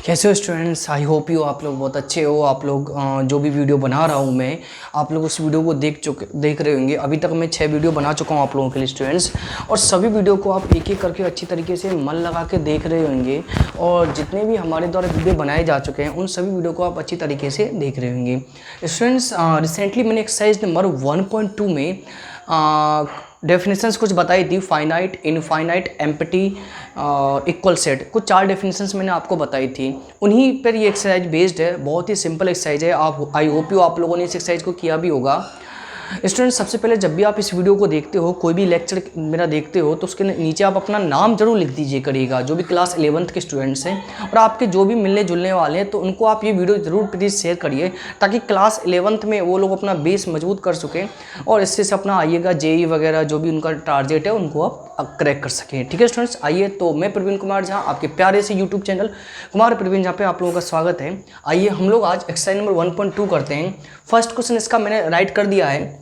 कैसे हो students. I hope you आप लोग बहुत अच्छे हो। आप लोग जो भी वीडियो बना रहा हूँ मैं, आप लोग उस वीडियो को देख रहे होंगे। अभी तक मैं 6 वीडियो बना चुका हूँ आप लोगों के लिए स्टूडेंट्स, और सभी वीडियो को आप एक एक करके अच्छी तरीके से मन लगा के देख रहे होंगे। और जितने भी हमारे द्वारा वीडियो बनाए जा चुके हैं उन सभी वीडियो को आप अच्छी तरीके से देख रहे होंगे स्टूडेंट्स। रिसेंटली मैंने एक्सरसाइज नंबर 1.2 में डेफिनेशंस कुछ बताई थी। Finite, infinite, empty, equal set, कुछ 4 डेफिनेशंस मैंने आपको बताई थी। उन्हीं पर ये एक्सरसाइज बेस्ड है। बहुत ही सिंपल एक्सरसाइज है। आई होप यू आप लोगों ने इस एक्सरसाइज को किया भी होगा। स्टूडेंट, सबसे पहले जब भी आप इस वीडियो को देखते हो, कोई भी लेक्चर मेरा देखते हो, तो उसके नीचे आप अपना नाम जरूर लिख दीजिए करिएगा, जो भी क्लास 11th के स्टूडेंट्स हैं और आपके जो भी मिलने जुलने वाले हैं, तो उनको आप ये वीडियो ज़रूर प्लीज़ शेयर करिए, ताकि क्लास 11th में वो लोग अपना बेस मजबूत कर सकें और इससे से अपना आइएगा जेई वगैरह जो भी उनका टारगेट है उनको आप क्रैक कर सकें। ठीक है स्टूडेंट्स, आइए। तो मैं प्रवीण कुमार झा, आपके प्यारे से यूट्यूब चैनल कुमार प्रवीण झा पे आप लोगों का स्वागत है। आइए हम लोग आज एक्सरसाइज नंबर 1.2 करते हैं। फर्स्ट क्वेश्चन इसका मैंने राइट कर दिया है।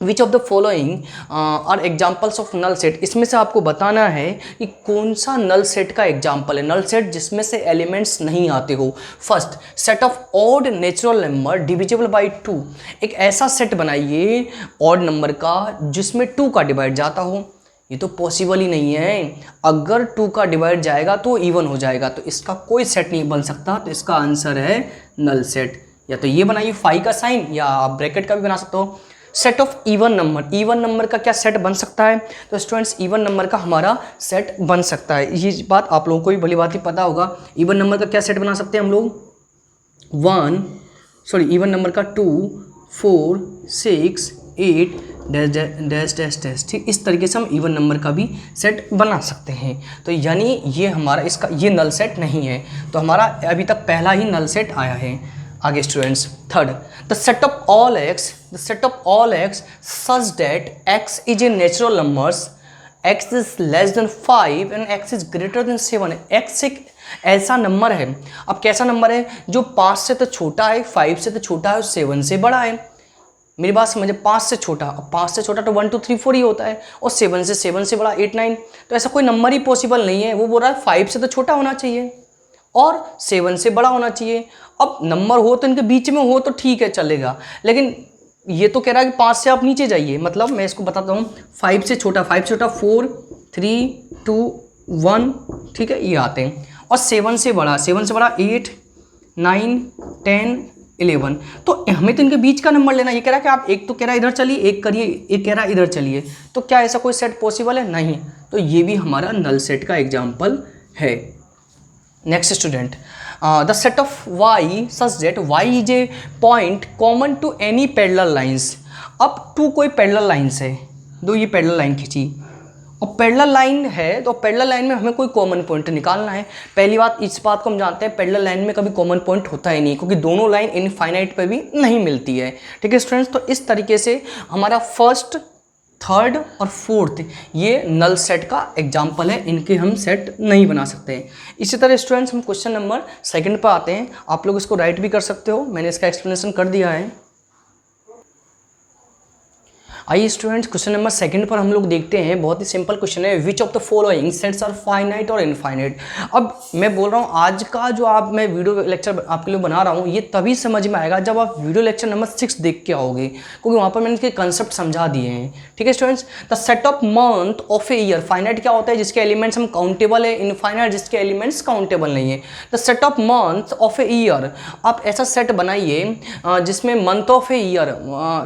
Which of the following are examples of null set. इसमें से आपको बताना है कि कौन सा नल सेट का एग्जाम्पल है। नल सेट जिसमें से एलिमेंट्स नहीं आते हो। First, set of odd natural number divisible by 2। एक ऐसा सेट बनाइए ऑड नंबर का जिसमें 2 का डिवाइड जाता हो। ये तो पॉसिबल ही नहीं है। अगर 2 का डिवाइड जाएगा तो इवन हो जाएगा, तो इसका कोई सेट नहीं बन सकता। तो इसका आंसर है नल सेट। या तो ये बनाइए फाई का साइन, या आप ब्रैकेट का भी बना सकते हो। Set of even number, even number का क्या सेट बन सकता है? तो स्टूडेंट्स, इवन नंबर का हमारा सेट बन सकता है। ये बात आप लोगों को भी भली बात ही पता होगा। इवन नंबर का क्या सेट बना सकते हैं हम लोग? इवन नंबर का 2, 4, 6, 8 डैश डैश डैश। ठीक, इस तरीके से हम इवन नंबर का भी सेट बना सकते हैं। तो यानी ये हमारा इसका ये नल सेट नहीं है। तो हमारा अभी तक पहला ही नल सेट आया है। आगे students, third, the set of all x such that x is a natural numbers, x is less than 5 and x is greater than 7। x एक ऐसा नंबर है। अब कैसा नंबर है? जो 5 से तो छोटा है, 5 से तो छोटा है और 7 से बड़ा है। मेरी बात समझे, 5 से छोटा, अब 5 से छोटा तो 1 2 3 4 ही होता है, और 7 से बड़ा 8 9। तो ऐसा कोई नंबर ही पॉसिबल नहीं है। वो बोल रहा है 5 से तो छोटा होना चाहिए और 7 से बड़ा होना चाहिए। अब नंबर हो तो इनके बीच में हो तो ठीक है, चलेगा, लेकिन ये तो कह रहा है कि 5 से आप नीचे जाइए। मतलब मैं इसको बताता हूँ, 5 से छोटा 4 3 2 1, ठीक है, ये आते हैं। और 7 से बड़ा 8 9 10 11। तो हमें तो इनके बीच का नंबर लेना। ये कह रहा है कि आप एक तो कह रहा है इधर चलिए, एक करिए, एक कह रहा है इधर चलिए। तो क्या ऐसा कोई सेट पॉसिबल है? नहीं। तो ये भी हमारा नल सेट का एग्जाम्पल है। Next student, the set of y such that y is a point common to any parallel lines. अब 2 कोई पैरेलल लाइंस है, दो ये पैरेलल लाइन खींची और पैरेलल लाइन है, तो पैरेलल लाइन में हमें कोई कॉमन पॉइंट निकालना है। पहली बात, इस बात को हम जानते हैं, पैरेलल लाइन में कभी कॉमन पॉइंट होता ही नहीं, क्योंकि दोनों लाइन इनफाइनाइट पे भी नहीं मिलती है। ठीक है स्टूडेंट्स, तो इस तरीके से हमारा फर्स्ट, थर्ड और फोर्थ ये नल सेट का एग्जाम्पल है। इनके हम सेट नहीं बना सकते हैं। इसी तरह स्टूडेंट्स, हम क्वेश्चन नंबर 2 पर आते हैं। आप लोग इसको राइट भी कर सकते हो, मैंने इसका एक्सप्लेनेशन कर दिया है। आइए स्टूडेंट्स, क्वेश्चन नंबर 2 पर हम लोग देखते हैं। बहुत ही सिंपल क्वेश्चन है। Which of the following sets are finite और इनफाइनाइट। अब मैं बोल रहा हूँ, आज का जो मैं वीडियो लेक्चर आपके लिए बना रहा हूँ, ये तभी समझ में आएगा जब आप वीडियो लेक्चर नंबर 6 देख के आओगे, क्योंकि वहाँ पर मैंने इसके कंसेप्ट समझा दिए हैं। ठीक है students, the set of month of a year. Finite क्या होता है? जिसके एलिमेंट्स हम काउंटेबल है। इनफाइनाइट जिसके एलिमेंट्स काउंटेबल नहीं है। The set of month of a year. आप ऐसा सेट बनाइए जिसमें मंथ ऑफ ए ईयर,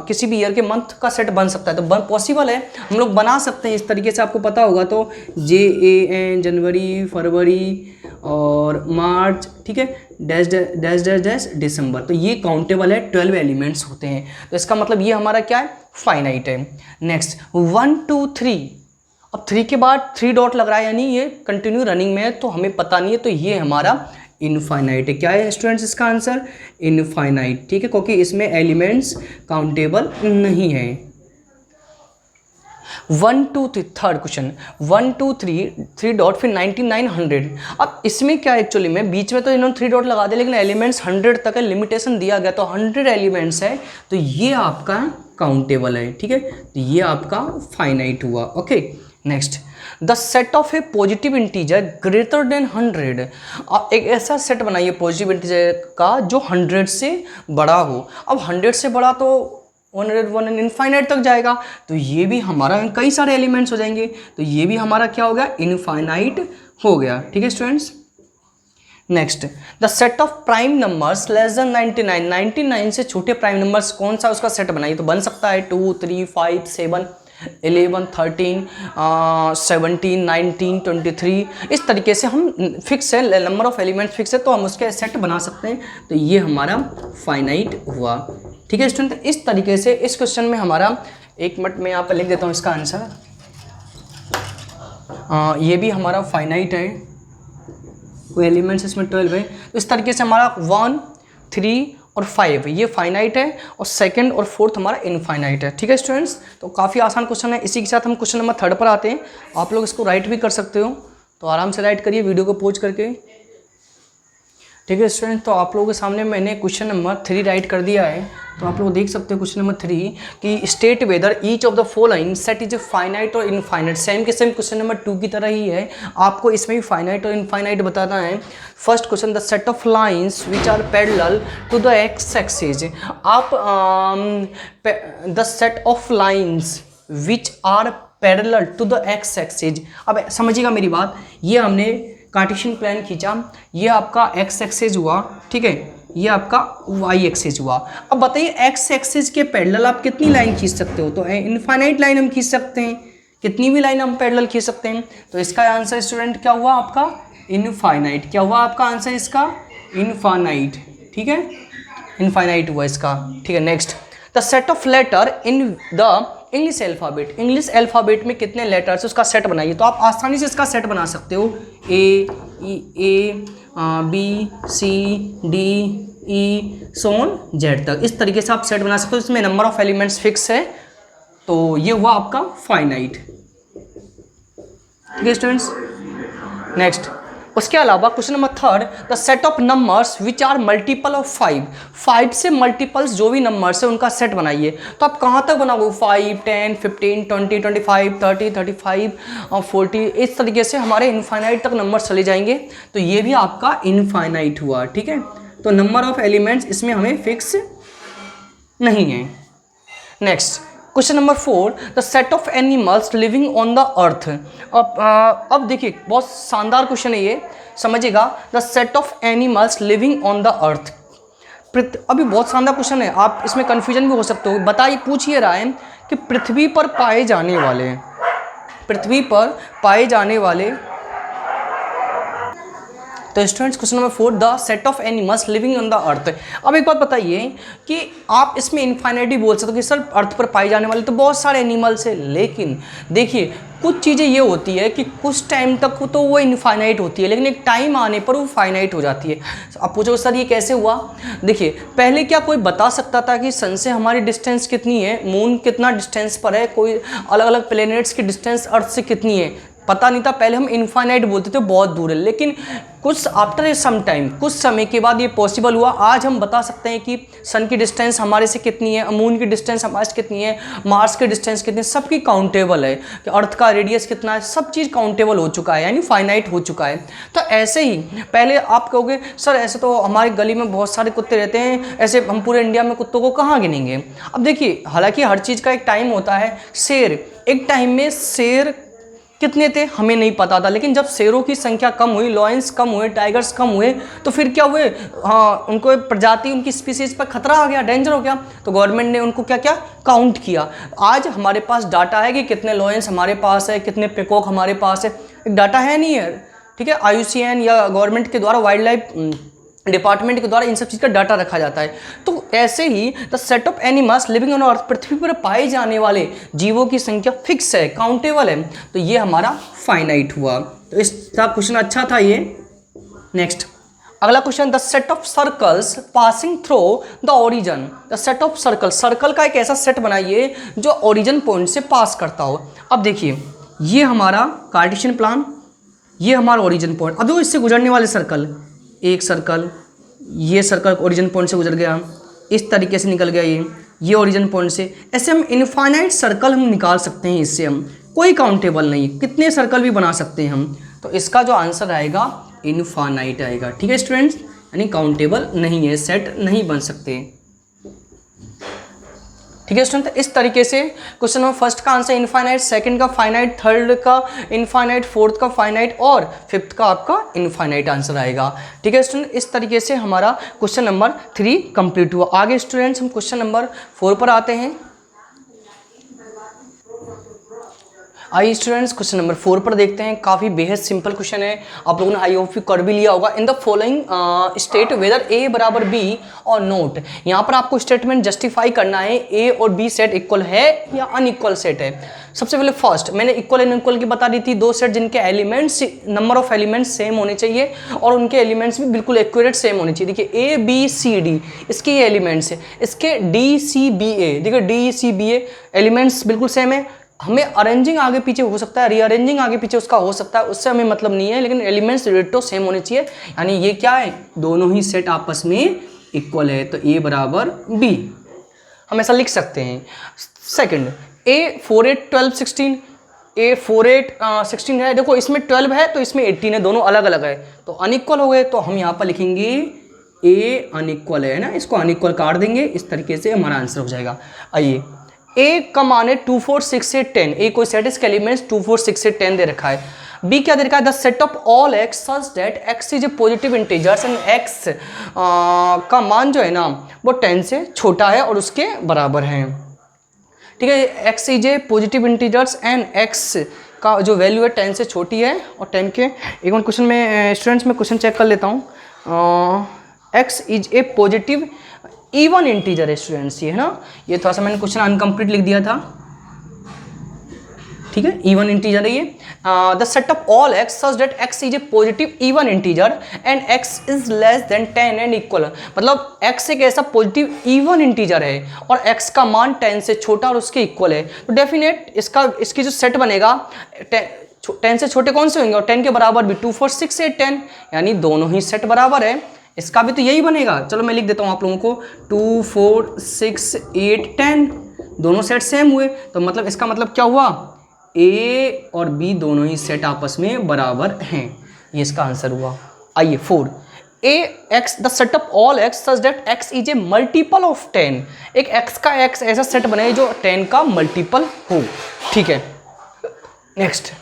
किसी भी ईयर के मंथ का सेट बन सकता है। तो पॉसिबल है, हम लोग बना सकते हैं इस तरीके से। आपको पता होगा तो JAN जनवरी, फरवरी और मार्च, ठीक है, डैश डैश डैश डैश दिसंबर। तो ये काउंटेबल है, 12 एलिमेंट्स होते हैं। तो इसका मतलब ये हमारा क्या है? फाइनाइट है। नेक्स्ट 1 2 3। अब 3 के बाद 3 डॉट लग रहा है, यानी ये कंटिन्यू रनिंग में है, तो हमें पता नहीं है। तो ये हमारा इनफाइनाइट है। क्या है स्टूडेंट्स इसका आंसर? इनफाइनाइट। ठीक है, क्योंकि इसमें एलिमेंट्स काउंटेबल नहीं है। 1 2 3 थर्ड क्वेश्चन, 1 2 3 डॉट फिर 99 100। अब इसमें क्या एक्चुअली में बीच में तो इन्होंने 3 डॉट लगा दिया, लेकिन एलिमेंट्स 100 तक है, लिमिटेशन दिया गया, तो 100 एलिमेंट्स है, तो ये आपका काउंटेबल है। ठीक है, तो ये आपका फाइनाइट हुआ। Okay next, the set of A positive integer greater than 100। एक ऐसा सेट बनाइए पॉजिटिव इंटीजर का जो 100 से बड़ा हो। अब 100 से बड़ा तो 101 इनफाइनाइट तक जाएगा, तो ये भी हमारा कई सारे एलिमेंट्स हो जाएंगे, तो ये भी हमारा क्या हो गया, इनफाइनाइट हो गया। ठीक है students. Next, the set of prime numbers less than 99, 99 से छोटे प्राइम नंबर्स कौन सा उसका सेट बनाइए, तो बन सकता है 2, 3, 5, 7, 11, 13, 17, 19, 23। इस तरीके से हम फिक्स है, नंबर ऑफ एलिमेंट्स फिक्स है, तो हम उसके सेट बना सकते हैं, तो ये हमारा फाइनाइट हुआ। ठीक है स्टूडेंट, इस तरीके से इस क्वेश्चन में हमारा, एक मिनट में यहाँ पर लिख देता हूँ इसका आंसर। ये भी हमारा फाइनाइट है, कोई एलिमेंट्स इसमें 12 है, तो इस तरीके से हमारा 1, 3 और 5 ये फाइनाइट है, और सेकंड और फोर्थ हमारा इनफाइनाइट है। ठीक है स्टूडेंट्स, तो काफ़ी आसान क्वेश्चन है। इसी के साथ हम क्वेश्चन नंबर 3 पर आते हैं। आप लोग इसको राइट भी कर सकते हो, तो आराम से राइट करिए वीडियो को पॉज करके। ठीक है स्टूडेंट, तो आप लोगों के सामने मैंने क्वेश्चन नंबर 3 राइट कर दिया है, तो आप लोग देख सकते हो क्वेश्चन नंबर 3 कि state whether each of the following set is a finite और इनफाइनाइट। सेम के सेम क्वेश्चन नंबर 2 की तरह ही है, आपको इसमें भी फाइनाइट और इनफाइनाइट बताना है। First question, the set of lines which are parallel to the x axis. आप the set of lines which are parallel to the x axis. अब समझिएगा मेरी बात, ये हमने कार्टेशियन प्लान खींचा, ये आपका एक्स एक्सिस हुआ, ठीक है, ये आपका वाई एक्सिस हुआ। अब बताइए एक्स एक्सिस के पैरेलल आप कितनी लाइन खींच सकते हो, तो इनफाइनाइट लाइन हम खींच सकते हैं, कितनी भी लाइन हम पैरेलल खींच सकते हैं। तो इसका आंसर स्टूडेंट क्या हुआ आपका, इनफाइनाइट। क्या हुआ आपका आंसर इसका, इनफाइनाइट। ठीक है, इनफाइनाइट हुआ इसका। ठीक है, next, the set of letter in the English alphabet. English alphabet में कितने लेटर्स उसका सेट बनाइए, तो आप आसानी से इसका सेट बना सकते हो, A B C D E so on Z तक, इस तरीके से आप सेट बना सकते हो। इसमें नंबर ऑफ एलिमेंट्स फिक्स है, तो ये हुआ आपका फाइनाइट। ठीक है स्टूडेंट्स। नेक्स्ट, उसके अलावा question number 3, the set of numbers which are multiple of 5। 5 से मल्टीपल्स जो भी नंबर्स है उनका सेट बनाइए, तो आप कहाँ तक बनाओगे, 5, 10, 15, 20, 25, 30, 35 और 40, इस तरीके से हमारे इनफाइनाइट तक नंबर चले जाएंगे, तो ये भी आपका इनफाइनाइट हुआ। ठीक है, तो नंबर ऑफ एलिमेंट्स इसमें हमें फिक्स नहीं है। Next, question number 4, the set of animals living on the earth. अब देखिए बहुत शानदार क्वेश्चन है ये, समझिएगा। The set of animals living on the earth, अभी बहुत शानदार क्वेश्चन है, आप इसमें कन्फ्यूजन भी हो सकते हो। बताइए, पूछ ये रहा है कि पृथ्वी पर पाए जाने वाले, पृथ्वी पर पाए जाने वाले, तो students question number 4, the set of animals living on the earth. अब एक बात बताइए कि आप इसमें इनफाइनाइट बोल सकते हो कि सर अर्थ पर पाए जाने वाले तो बहुत सारे एनिमल्स है, लेकिन देखिए कुछ चीज़ें ये होती है कि कुछ टाइम तक तो वो इनफाइनाइट होती है, लेकिन एक टाइम आने पर वो फाइनाइट हो जाती है। आप पूछो सर ये कैसे हुआ, देखिए पहले क्या कोई बता सकता था कि सन से हमारी डिस्टेंस कितनी है, मून कितना डिस्टेंस पर है, कोई अलग अलग प्लेनेट्स की डिस्टेंस अर्थ से कितनी है, पता नहीं था। पहले हम इनफाइनाइट बोलते थे, बहुत दूर है, लेकिन कुछ आफ्टर सम टाइम, कुछ समय के बाद ये पॉसिबल हुआ। आज हम बता सकते हैं कि सन की डिस्टेंस हमारे से कितनी है, मून की डिस्टेंस हमारे से कितनी है, मार्स की डिस्टेंस कितनी है, सबकी काउंटेबल है, कि अर्थ का रेडियस कितना है, सब चीज़ काउंटेबल हो चुका है, यानी फाइनाइट हो चुका है। तो ऐसे ही पहले आप कहोगे सर ऐसे तो हमारी गली में बहुत सारे कुत्ते रहते हैं, ऐसे हम पूरे इंडिया में कुत्तों को कहाँ गिनेंगे। अब देखिए हालांकि हर चीज़ का एक टाइम होता है। शेर, एक टाइम में शेर कितने थे हमें नहीं पता था, लेकिन जब शेरों की संख्या कम हुई, लॉयंस कम हुए, टाइगर्स कम हुए, तो फिर क्या हुए, हाँ उनको प्रजाति, उनकी स्पीसीज पर खतरा आ गया, डेंजर हो गया, तो गवर्नमेंट ने उनको क्या क्या काउंट किया। आज हमारे पास डाटा है कि कितने लॉयंस हमारे पास है, कितने पिकॉक हमारे पास है, एक डाटा है नहीं है, ठीक है। IUCN या गवर्नमेंट के द्वारा, वाइल्ड लाइफ डिपार्टमेंट के द्वारा इन सब चीज़ का डाटा रखा जाता है। तो ऐसे ही the set of animals living on earth, पृथ्वी पर पाए जाने वाले जीवों की संख्या फिक्स है, काउंटेबल है, तो ये हमारा फाइनाइट हुआ। तो इसका क्वेश्चन अच्छा था ये। नेक्स्ट अगला question, the set of circles passing through the origin. The set of circle, circle का एक ऐसा सेट बनाइए जो ओरिजिन पॉइंट से पास करता हो। अब देखिए ये हमारा कार्टेशियन प्लान, ये हमारा ओरिजिन पॉइंट। अब देखो इससे गुजरने वाले सर्कल, एक सर्कल, ये सर्कल ओरिजिन पॉइंट से गुजर गया, इस तरीके से निकल गया ये ओरिजिन पॉइंट से। ऐसे हम इनफाइनाइट सर्कल हम निकाल सकते हैं, इससे हम कोई काउंटेबल नहीं, कितने सर्कल भी बना सकते हैं हम। तो इसका जो आंसर आएगा इनफाइनाइट आएगा। ठीक है स्टूडेंट्स, यानी काउंटेबल नहीं है, सेट नहीं बन सकते। ठीक है स्टूडेंट, इस तरीके से क्वेश्चन नंबर फर्स्ट का आंसर इनफाइनाइट, सेकंड का फाइनाइट, थर्ड का इनफाइनाइट, फोर्थ का फाइनाइट और फिफ्थ का आपका इनफाइनाइट आंसर आएगा। ठीक है स्टूडेंट, इस तरीके से हमारा क्वेश्चन नंबर 3 कंप्लीट हुआ। आगे स्टूडेंट्स हम क्वेश्चन नंबर 4 पर आते हैं। आइए स्टूडेंट्स क्वेश्चन नंबर 4 पर देखते हैं। काफ़ी बेहद सिंपल क्वेश्चन है, आप लोगों ने आई होप कर भी लिया होगा। In the following state whether a बराबर बी और नोट। यहाँ पर आपको स्टेटमेंट जस्टिफाई करना है ए और बी सेट इक्वल है या अनइक्वल सेट है। सबसे पहले फर्स्ट मैंने इक्वल एंड अनइक्वल की बता दी थी, दो सेट जिनके elements number of elements same होने चाहिए और उनके एलिमेंट्स भी बिल्कुल एक्यूरेट सेम होने चाहिए। देखिए ए बी सी डी इसके ये एलिमेंट्स है, इसके डी सी बी ए, देखिए D C B A elements बिल्कुल सेम है। हमें अरेंजिंग आगे पीछे हो सकता है, रीअरेंजिंग आगे पीछे उसका हो सकता है, उससे हमें मतलब नहीं है, लेकिन एलिमेंट्स रेटो सेम होने चाहिए। यानी ये क्या है, दोनों ही सेट आपस में इक्वल है, तो ए बराबर बी हम ऐसा लिख सकते हैं। सेकंड ए 4 8 12 16, ए 4 8 16 है, देखो इसमें 12 है तो इसमें 18 है, दोनों अलग अलग है तो अनइक्वल हो गए, तो हम यहाँ पर लिखेंगे ए अनइक्वल है ना, इसको अनइक्वल काट देंगे, इस तरीके से हमारा आंसर हो जाएगा। आइए ए का मान है 2 4 6 से 10, ए कोई सेट इसके एलिमेंट्स 2 4 6 से 10 दे रखा है। बी क्या दे रखा है, the set of all x such that x is A positive integers and x का मान जो है ना वो 10 से छोटा है और उसके बराबर है। ठीक है, x is A positive integers and x का जो वैल्यू है 10 से छोटी है और 10 के। एक और क्वेश्चन में स्टूडेंट्स में क्वेश्चन चेक कर लेता हूँ। X is A positive even integer है स्टूडेंट्स, ये है ना, ये थोड़ा सा मैंने क्वेश्चन अनकम्प्लीट लिख दिया था। ठीक है, इवन इंटीजर है ये। The set of all x such that x is A positive even integer and x is less than 10 and equal, मतलब एक्स एक ऐसा पॉजिटिव इवन इंटीजर है और एक्स का मान 10 से छोटा और उसके इक्वल है, तो डेफिनेट इसकी जो सेट बनेगा 10 से छोटे कौन से होंगे और 10 के बराबर भी 2 4 6 8 10, यानी दोनों ही सेट बराबर है, इसका भी तो यही बनेगा। चलो मैं लिख देता हूँ आप लोगों को 2 4 6 8 10, दोनों सेट सेम हुए, तो मतलब इसका मतलब क्या हुआ, ए और बी दोनों ही सेट आपस में बराबर हैं, ये इसका आंसर हुआ। आइए 4 a x the set of all x such that x is a multiple of 10, एक एक्स का एक्स ऐसा सेट बने जो 10 का मल्टीपल हो। ठीक है, नेक्स्ट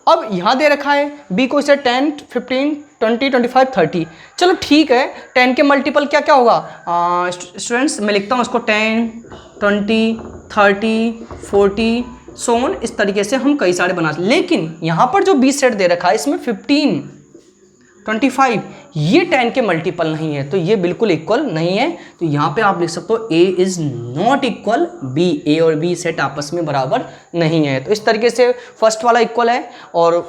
अब यहाँ दे रखा है बी को इसे 10 15 20 25 30, चलो ठीक है 10 के मल्टीपल क्या क्या होगा स्टूडेंट्स, मैं लिखता हूँ उसको 10 20 30 40 सो ऑन, इस तरीके से हम कई सारे बना सकते, लेकिन यहाँ पर जो बी सेट दे रखा है इसमें 15 25 ये 10 के मल्टीपल नहीं है, तो ये बिल्कुल इक्वल नहीं है, तो यहाँ पे आप लिख सकते हो ए इज नॉट इक्वल बी, ए और बी सेट आपस में बराबर नहीं है। तो इस तरीके से फर्स्ट वाला इक्वल है और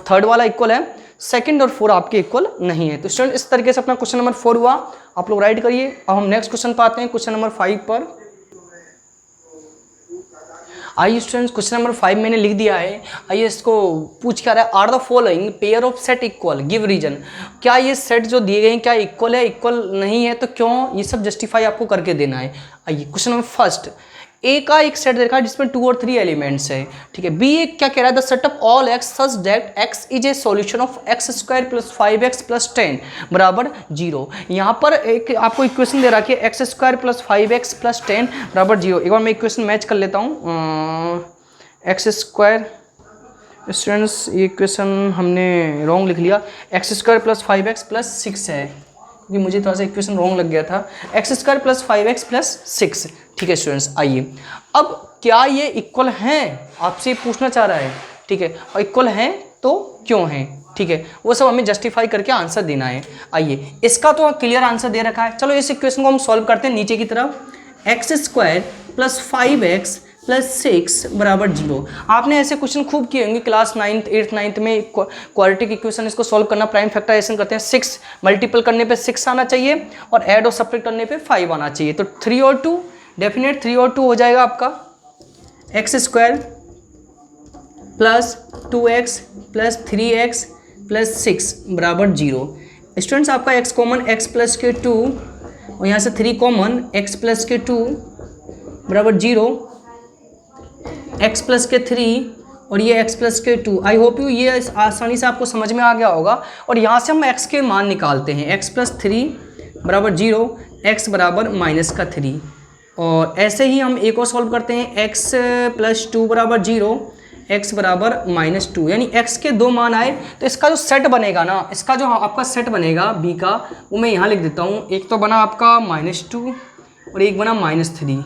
थर्ड वाला इक्वल है, सेकंड और 4 आपके इक्वल नहीं है। तो स्टूडेंट इस तरीके से अपना क्वेश्चन नंबर 4 हुआ, आप लोग राइट करिए। अब हम नेक्स्ट क्वेश्चन पर आते हैं, क्वेश्चन नंबर 5 पर। आइए स्टूडेंट्स क्वेश्चन नंबर 5 मैंने लिख दिया है। आइए इसको पूछ क्या रहा है, are the following pair of set equal, give reason, क्या ये सेट जो दिए गए हैं क्या इक्वल है, इक्वल नहीं है तो क्यों, ये सब जस्टिफाई आपको करके देना है। आइए क्वेश्चन नंबर फर्स्ट, ए का एक सेट देखा है जिसमें 2 और 3 एलिमेंट्स है। ठीक है, बी एक क्या कह रहा है, the set of all x such that x is A solution of x square plus 5x plus 10 बराबर 0। यहाँ पर एक आपको इक्वेशन दे रखी है x square plus 5x plus 10 बराबर 0। एक बार मैं इक्वेशन मैच कर लेता हूँ। एक्स स्क्वायर, स्टूडेंट्स ये इक्वेशन हमने रॉन्ग लिख लिया, x square plus 5x plus 6 है, क्योंकि मुझे थोड़ा सा इक्वेशन रॉन्ग लग गया था, x square plus 5x plus 6। ठीक है स्टूडेंट्स, आइए अब क्या ये इक्वल हैं, आपसे पूछना चाह रहा है। ठीक है, और इक्वल हैं तो क्यों हैं, ठीक है, वो सब हमें जस्टिफाई करके आंसर देना है। आइए इसका तो क्लियर आंसर दे रखा है, चलो इस इक्वेशन को हम सॉल्व करते हैं नीचे की तरफ। X square plus 5x plus 6 बराबर 0। आपने ऐसे क्वेश्चन खूब किए होंगे क्लास 9th 8th 9th में, क्वाड्रेटिक इक्वेशन इसको सॉल्व करना, प्राइम फैक्टराइजेशन करते हैं, 6 मल्टीपल करने पे 6 आना चाहिए और ऐड और सब्ट्रैक्ट करने पे 5 आना चाहिए, तो 3 और 2 डेफिनेट 3 और 2 हो जाएगा आपका। X square plus 2x plus 3x plus 6 बराबर 0। स्टूडेंट्स आपका x कॉमन x प्लस के 2 और यहाँ से 3 कॉमन x प्लस के 2 बराबर 0, x प्लस के 3 और ये x प्लस के 2। आई होप यू ये आसानी से आपको समझ में आ गया होगा। और यहाँ से हम x के मान निकालते हैं, x प्लस 3 बराबर 0, x बराबर माइनस का 3। और ऐसे ही हम एक और सॉल्व करते हैं, x प्लस 2 बराबर 0, x बराबर माइनस 2, यानी x के दो मान आए। तो इसका जो सेट बनेगा ना, इसका जो आपका सेट बनेगा b का, वो मैं यहाँ लिख देता हूँ। एक तो बना आपका -2 और एक बना -3।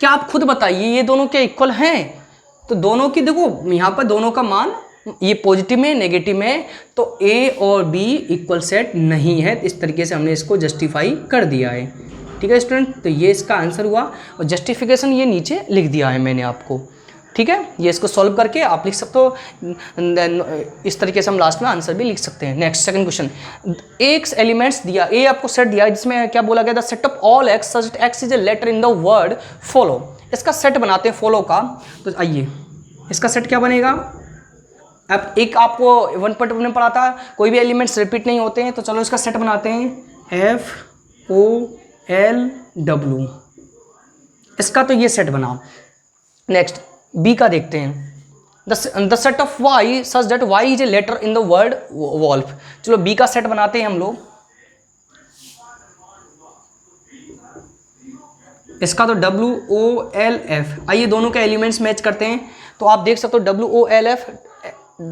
क्या आप खुद बताइए ये दोनों के इक्वल हैं? तो दोनों की देखो यहाँ पर दोनों का मान ये पॉजिटिव में नेगेटिव में, तो a और b इक्वल सेट नहीं है। इस तरीके से हमने इसको जस्टिफाई कर दिया है। ठीक है स्टूडेंट, तो ये इसका आंसर हुआ और जस्टिफिकेशन ये नीचे लिख दिया है मैंने आपको। ठीक है, ये इसको सॉल्व करके आप लिख सकते हो। इस तरीके से हम लास्ट में आंसर भी लिख सकते हैं। नेक्स्ट सेकंड क्वेश्चन, एक एलिमेंट्स दिया, ए आपको सेट दिया जिसमें क्या बोला गया था, set of all x such that x is a letter in the word follow. इसका सेट बनाते हैं फॉलो का। तो आइए इसका सेट क्या बनेगा। अब एक आपको 1.1 में पढ़ा था, कोई भी एलिमेंट्स रिपीट नहीं होते हैं, तो चलो इसका सेट बनाते हैं, FOLW। इसका तो ये सेट बना। नेक्स्ट बी का देखते हैं, the set of y such that y is a letter in the word wolf. चलो बी का सेट बनाते हैं हम लोग। इसका तो WOLF। आइए दोनों के एलिमेंट्स मैच करते हैं। तो आप देख सकते हो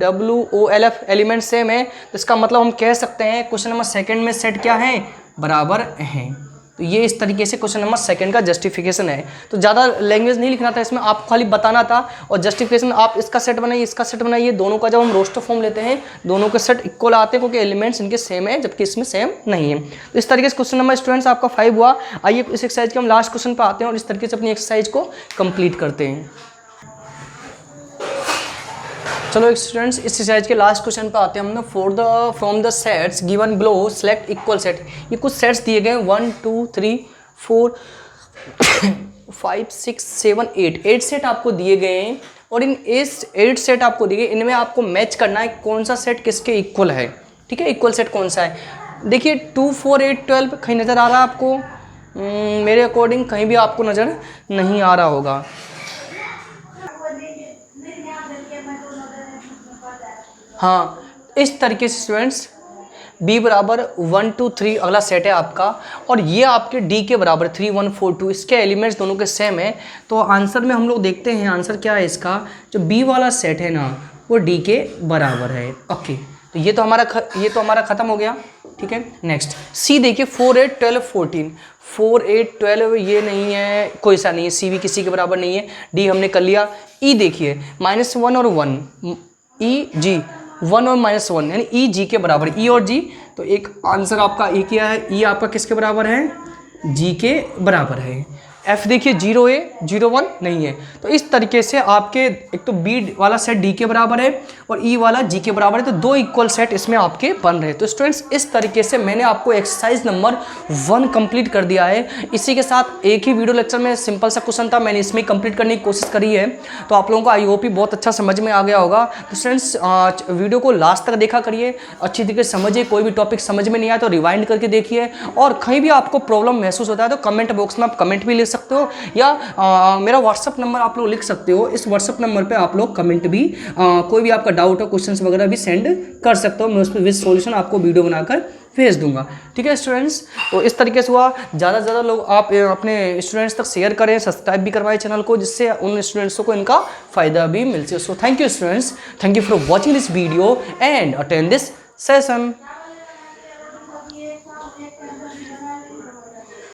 WOLF एलिमेंट सेम है, तो इसका मतलब हम कह सकते हैं क्वेश्चन नंबर सेकंड में सेट क्या है, बराबर हैं। तो ये इस तरीके से क्वेश्चन नंबर सेकंड का जस्टिफिकेशन है। तो ज़्यादा लैंग्वेज नहीं लिखना था इसमें, आपको खाली बताना था। और जस्टिफिकेशन आप इसका सेट बनाइए, इसका सेट बनाइए, दोनों का जब हम रोस्टर फॉर्म लेते हैं दोनों के सेट इक्वल आते हैं, क्योंकि एलिमेंट्स इनके सेम है जबकि इसमें सेम नहीं है। तो इस तरीके से क्वेश्चन नंबर स्टूडेंट्स आपका 5 हुआ। आइए इस एक्सरसाइज के हम लास्ट क्वेश्चन पर आते हैं और इस तरीके से अपनी एक्सरसाइज को कंप्लीट करते हैं। चलो स्टूडेंट्स इस एक्सरसाइज के लास्ट क्वेश्चन पे आते हैं हम। From the sets given below select equal set. ये कुछ सेट्स दिए गए 1 2 3 4 5 6 7 8 सेट आपको दिए गए हैं। और इन 8 सेट आपको दिए गए, इनमें आपको मैच करना है कौन सा सेट किसके इक्वल है। ठीक है, इक्वल सेट कौन सा है। देखिए 2 4 8 12 कहीं नज़र आ रहा है आपको, मेरे अकॉर्डिंग कहीं भी आपको नज़र नहीं आ रहा होगा। हाँ, इस तरीके से स्टूडेंट्स b बराबर 1 2 3 अगला सेट है आपका, और ये आपके d के बराबर 3 1 4 2। इसके एलिमेंट्स दोनों के सेम है। तो आंसर में हम लोग देखते हैं आंसर क्या है इसका। जो b वाला सेट है ना वो d के बराबर है। ओके, तो ये तो हमारा ख़त्म हो गया। ठीक है, नेक्स्ट c देखिए 4 8 12 14। 4 8 12 ये नहीं है, कोई सा नहीं है, c भी किसी के बराबर नहीं है। d हमने कर लिया। e देखिए -1 और 1, e g 1 और -1 यानी ई जी के बराबर, ई और जी। तो एक आंसर आपका ई क्या है, ई आपका किसके बराबर है, जी के बराबर है। एफ देखिए 0 a 0 1 नहीं है। तो इस तरीके से आपके एक तो बी वाला सेट डी के बराबर है और ई वाला जी के बराबर है। तो दो इक्वल सेट इसमें आपके बन रहे हैं। तो स्टूडेंट्स इस तरीके से मैंने आपको एक्सरसाइज नंबर 1 कंप्लीट कर दिया है। इसी के साथ एक ही वीडियो लेक्चर में सिंपल सा क्वेश्चन था, मैंने इसमें कंप्लीट करने की कोशिश करी है। तो आप लोगों को आई होप बहुत अच्छा समझ में आ गया होगा। तो स्टूडेंट्स वीडियो को लास्ट तक देखा करिए, अच्छी तरीके से समझिए। कोई भी टॉपिक समझ में नहीं आया तो रिवाइंड करके देखिए, और कहीं भी आपको प्रॉब्लम महसूस होता है तो कमेंट बॉक्स में आप कमेंट भी ले सकते हो, या मेरा व्हाट्सअप नंबर आप लोग लिख सकते हो। इस व्हाट्सअप नंबर पे आप लोग कमेंट भी कोई भी आपका डाउट हो, क्वेश्चंस वगैरह भी सेंड कर सकते हो। मैं उस पर विद सॉल्यूशन आपको वीडियो बनाकर भेज दूंगा। ठीक है स्टूडेंट्स, तो इस तरीके से हुआ। ज़्यादा से ज़्यादा लोग आप अपने स्टूडेंट्स तक शेयर करें, सब्सक्राइब भी करवाएं चैनल को, जिससे उन स्टूडेंट्सों को इनका फ़ायदा भी मिल सके। So thank you students, thank you for watching this video and attend this session.